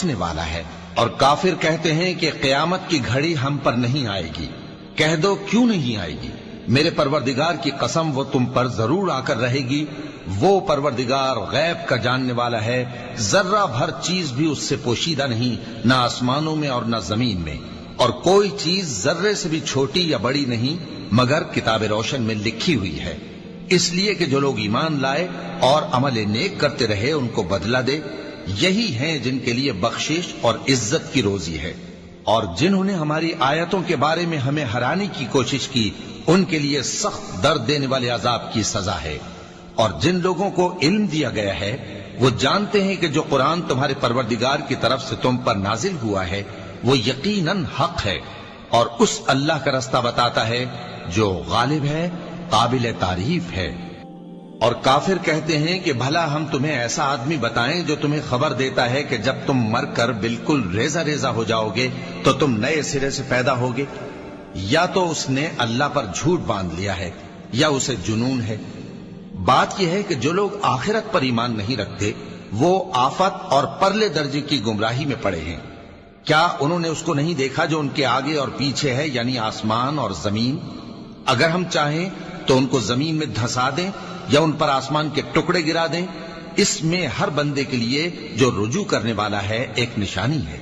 بخشنے والا ہے۔ اور کافر کہتے ہیں کہ قیامت کی گھڑی ہم پر نہیں آئے گی۔ کہہ دو کیوں نہیں آئے گی؟ میرے پروردگار کی قسم وہ تم پر ضرور آ کر رہے گی۔ وہ پروردگار غیب کا جاننے والا ہے، ذرہ بھر چیز بھی اس سے پوشیدہ نہیں، نہ آسمانوں میں اور نہ زمین میں، اور کوئی چیز ذرے سے بھی چھوٹی یا بڑی نہیں مگر کتاب روشن میں لکھی ہوئی ہے، اس لیے کہ جو لوگ ایمان لائے اور عمل نیک کرتے رہے ان کو بدلہ دے۔ یہی ہیں جن کے لیے بخشش اور عزت کی روزی ہے، اور جنہوں نے ہماری آیتوں کے بارے میں ہمیں ہرانے کی کوشش کی ان کے لیے سخت درد دینے والے عذاب کی سزا ہے۔ اور جن لوگوں کو علم دیا گیا ہے وہ جانتے ہیں کہ جو قرآن تمہارے پروردگار کی طرف سے تم پر نازل ہوا ہے وہ یقیناً حق ہے، اور اس اللہ کا رستہ بتاتا ہے جو غالب ہے، قابل تعریف ہے۔ اور کافر کہتے ہیں کہ بھلا ہم تمہیں ایسا آدمی بتائیں جو تمہیں خبر دیتا ہے کہ جب تم مر کر بالکل ریزہ ریزہ ہو جاؤ گے تو تم نئے سرے سے پیدا ہوگے؟ یا تو اس نے اللہ پر جھوٹ باندھ لیا ہے یا اسے جنون ہے۔ بات یہ ہے کہ جو لوگ آخرت پر ایمان نہیں رکھتے وہ آفت اور پرلے درجے کی گمراہی میں پڑے ہیں۔ کیا انہوں نے اس کو نہیں دیکھا جو ان کے آگے اور پیچھے ہے، یعنی آسمان اور زمین؟ اگر ہم چاہیں تو ان کو زمین میں دھسا دیں یا ان پر آسمان کے ٹکڑے گرا دیں، اس میں ہر بندے کے لیے جو رجوع کرنے والا ہے ایک نشانی ہے۔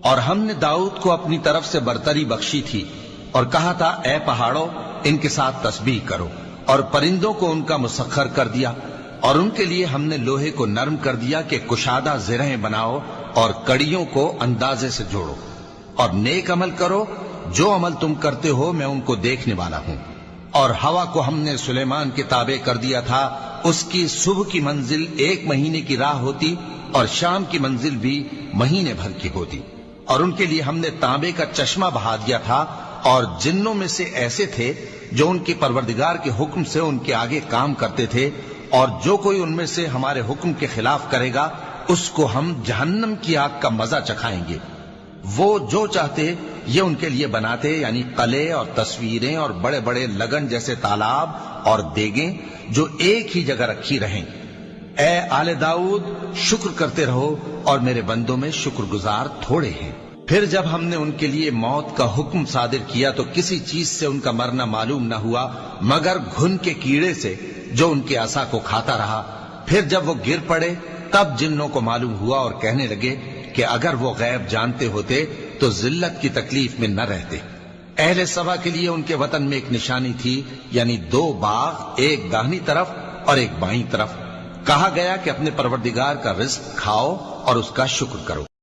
اور ہم نے داؤد کو اپنی طرف سے برتری بخشی تھی اور کہا تھا اے پہاڑوں ان کے ساتھ تسبیح کرو، اور پرندوں کو ان کا مسخر کر دیا، اور ان کے لیے ہم نے لوہے کو نرم کر دیا کہ کشادہ زرہیں بناؤ اور کڑیوں کو اندازے سے جوڑو، اور نیک عمل کرو، جو عمل تم کرتے ہو میں ان کو دیکھنے والا ہوں۔ اور ہوا کو ہم نے سلیمان کے تابع کر دیا تھا، اس کی صبح کی منزل 1 مہینے کی راہ ہوتی اور شام کی منزل بھی مہینے بھر کی ہوتی۔ اور ان کے لیے ہم نے تانبے کا چشمہ بہا دیا تھا، اور جنوں میں سے ایسے تھے جو ان کے پروردگار کے حکم سے ان کے آگے کام کرتے تھے، اور جو کوئی ان میں سے ہمارے حکم کے خلاف کرے گا اس کو ہم جہنم کی آگ کا مزہ چکھائیں گے۔ وہ جو چاہتے یہ ان کے لیے بناتے، یعنی قلعے اور تصویریں اور بڑے بڑے لگن جیسے تالاب اور دیگیں جو ایک ہی جگہ رکھی رہیں۔ اے آل داؤد شکر کرتے رہو، اور میرے بندوں میں شکر گزار تھوڑے ہیں۔ پھر جب ہم نے ان کے لیے موت کا حکم صادر کیا تو کسی چیز سے ان کا مرنا معلوم نہ ہوا مگر گھن کے کیڑے سے جو ان کے عصا کو کھاتا رہا۔ پھر جب وہ گر پڑے تب جنوں کو معلوم ہوا اور کہنے لگے کہ اگر وہ غیب جانتے ہوتے تو ذلت کی تکلیف میں نہ رہتے۔ اہل سبا کے لیے ان کے وطن میں ایک نشانی تھی، یعنی 2 باغ، ایک داہنی طرف اور ایک بائیں طرف۔ کہا گیا کہ اپنے پروردگار کا رزق کھاؤ اور اس کا شکر کرو۔